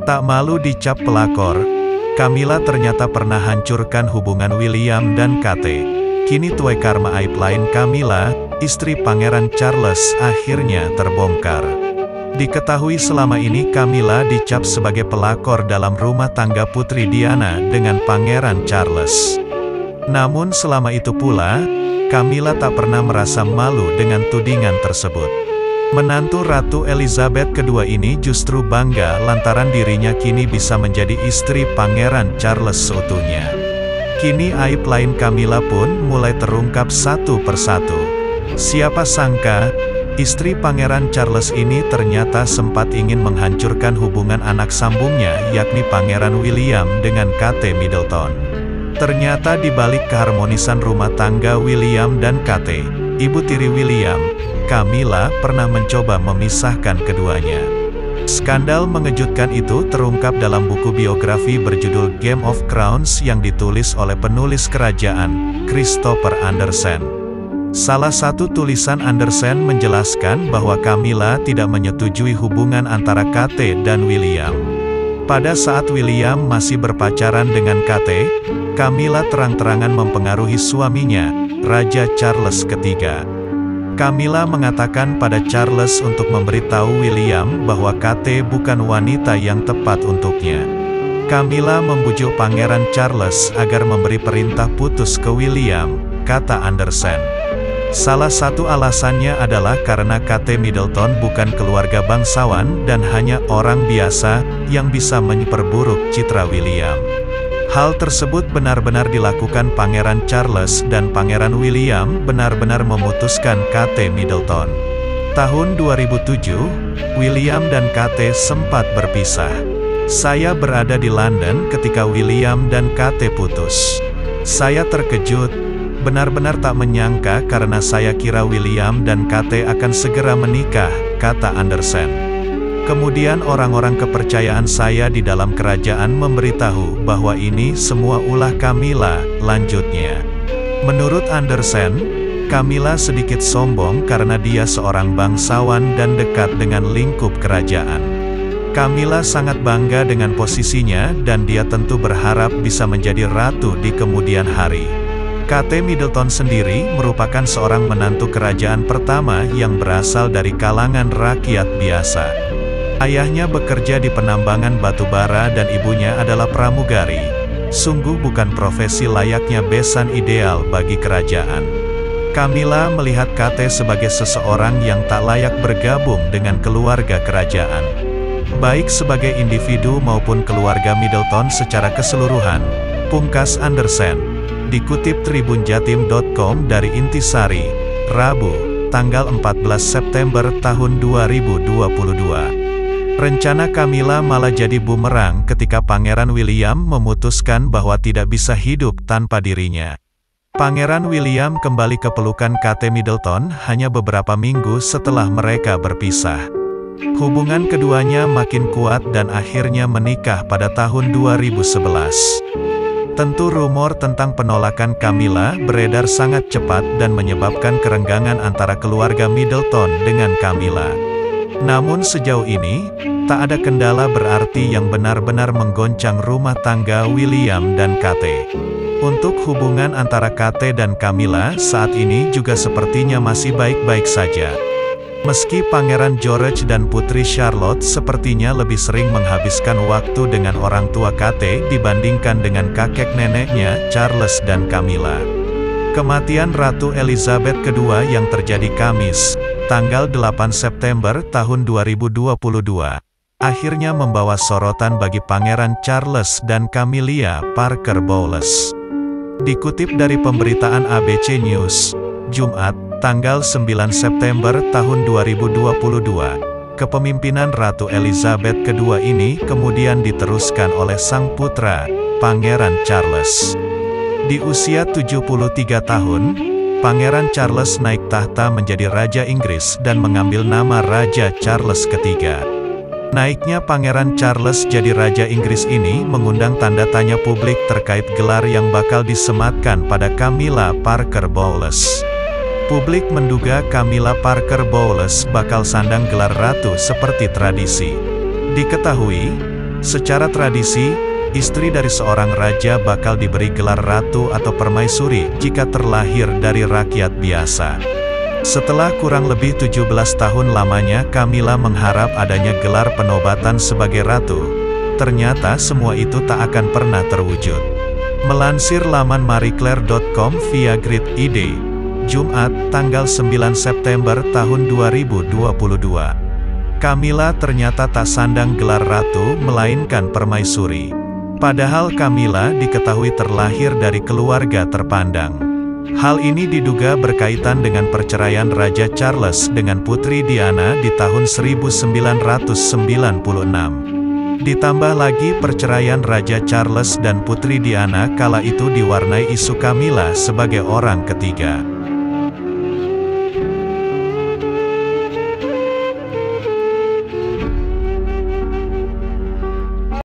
Tak malu dicap pelakor, Camilla ternyata pernah hancurkan hubungan William dan Kate. Kini tuai karma aib lain Camilla, istri Pangeran Charles, akhirnya terbongkar. Diketahui selama ini Camilla dicap sebagai pelakor dalam rumah tangga Putri Diana dengan Pangeran Charles. Namun selama itu pula, Camilla tak pernah merasa malu dengan tudingan tersebut. Menantu Ratu Elizabeth II ini justru bangga lantaran dirinya kini bisa menjadi istri Pangeran Charles seutuhnya. Kini aib lain Camilla pun mulai terungkap satu persatu. Siapa sangka, istri Pangeran Charles ini ternyata sempat ingin menghancurkan hubungan anak sambungnya yakni Pangeran William dengan Kate Middleton. Ternyata di balik keharmonisan rumah tangga William dan Kate, ibu tiri William, Camilla pernah mencoba memisahkan keduanya. Skandal mengejutkan itu terungkap dalam buku biografi berjudul Game of Crowns yang ditulis oleh penulis kerajaan, Christopher Andersen. Salah satu tulisan Andersen menjelaskan bahwa Camilla tidak menyetujui hubungan antara Kate dan William. Pada saat William masih berpacaran dengan Kate, Camilla terang-terangan mempengaruhi suaminya, Raja Charles III. Camilla mengatakan pada Charles untuk memberitahu William bahwa Kate bukan wanita yang tepat untuknya. Camilla membujuk Pangeran Charles agar memberi perintah putus ke William, kata Andersen. Salah satu alasannya adalah karena Kate Middleton bukan keluarga bangsawan dan hanya orang biasa yang bisa memperburuk citra William. Hal tersebut benar-benar dilakukan Pangeran Charles dan Pangeran William benar-benar memutuskan Kate Middleton. Tahun 2007, William dan Kate sempat berpisah. Saya berada di London ketika William dan Kate putus. Saya terkejut, benar-benar tak menyangka karena saya kira William dan Kate akan segera menikah, kata Andersen. Kemudian orang-orang kepercayaan saya di dalam kerajaan memberitahu bahwa ini semua ulah Camilla, lanjutnya. Menurut Andersen, Camilla sedikit sombong karena dia seorang bangsawan dan dekat dengan lingkup kerajaan. Camilla sangat bangga dengan posisinya dan dia tentu berharap bisa menjadi ratu di kemudian hari. Kate Middleton sendiri merupakan seorang menantu kerajaan pertama yang berasal dari kalangan rakyat biasa. Ayahnya bekerja di penambangan batu bara dan ibunya adalah pramugari. Sungguh bukan profesi layaknya besan ideal bagi kerajaan. Camilla melihat Kate sebagai seseorang yang tak layak bergabung dengan keluarga kerajaan. Baik sebagai individu maupun keluarga Middleton secara keseluruhan, pungkas Andersen. Dikutip tribunjatim.com dari Intisari, Rabu, tanggal 14 September tahun 2022. Rencana Camilla malah jadi bumerang ketika Pangeran William memutuskan bahwa tidak bisa hidup tanpa dirinya. Pangeran William kembali ke pelukan Kate Middleton hanya beberapa minggu setelah mereka berpisah. Hubungan keduanya makin kuat dan akhirnya menikah pada tahun 2011. Tentu rumor tentang penolakan Camilla beredar sangat cepat dan menyebabkan kerenggangan antara keluarga Middleton dengan Camilla. Namun sejauh ini, tak ada kendala berarti yang benar-benar menggoncang rumah tangga William dan Kate. Untuk hubungan antara Kate dan Camilla saat ini juga sepertinya masih baik-baik saja. Meski Pangeran George dan Putri Charlotte sepertinya lebih sering menghabiskan waktu dengan orang tua Kate dibandingkan dengan kakek neneknya, Charles dan Camilla. Kematian Ratu Elizabeth II yang terjadi Kamis, tanggal 8 September tahun 2022, akhirnya membawa sorotan bagi Pangeran Charles dan Camilla Parker Bowles. Dikutip dari pemberitaan ABC News, Jumat, tanggal 9 September tahun 2022, kepemimpinan Ratu Elizabeth II ini kemudian diteruskan oleh sang putra, Pangeran Charles. Di usia 73 tahun, Pangeran Charles naik tahta menjadi Raja Inggris dan mengambil nama Raja Charles III. Naiknya Pangeran Charles jadi Raja Inggris ini mengundang tanda tanya publik terkait gelar yang bakal disematkan pada Camilla Parker Bowles. Publik menduga Camilla Parker Bowles bakal sandang gelar ratu seperti tradisi. Diketahui, Secara tradisi, istri dari seorang raja bakal diberi gelar ratu atau permaisuri jika terlahir dari rakyat biasa. Setelah kurang lebih 17 tahun lamanya Camilla mengharap adanya gelar penobatan sebagai ratu. Ternyata semua itu tak akan pernah terwujud. Melansir laman marieclaire.com via Grid ID, Jumat, tanggal 9 September tahun 2022. Camilla ternyata tak sandang gelar ratu, melainkan permaisuri. Padahal Camilla diketahui terlahir dari keluarga terpandang. Hal ini diduga berkaitan dengan perceraian Raja Charles dengan Putri Diana di tahun 1996. Ditambah lagi perceraian Raja Charles dan Putri Diana kala itu diwarnai isu Camilla sebagai orang ketiga.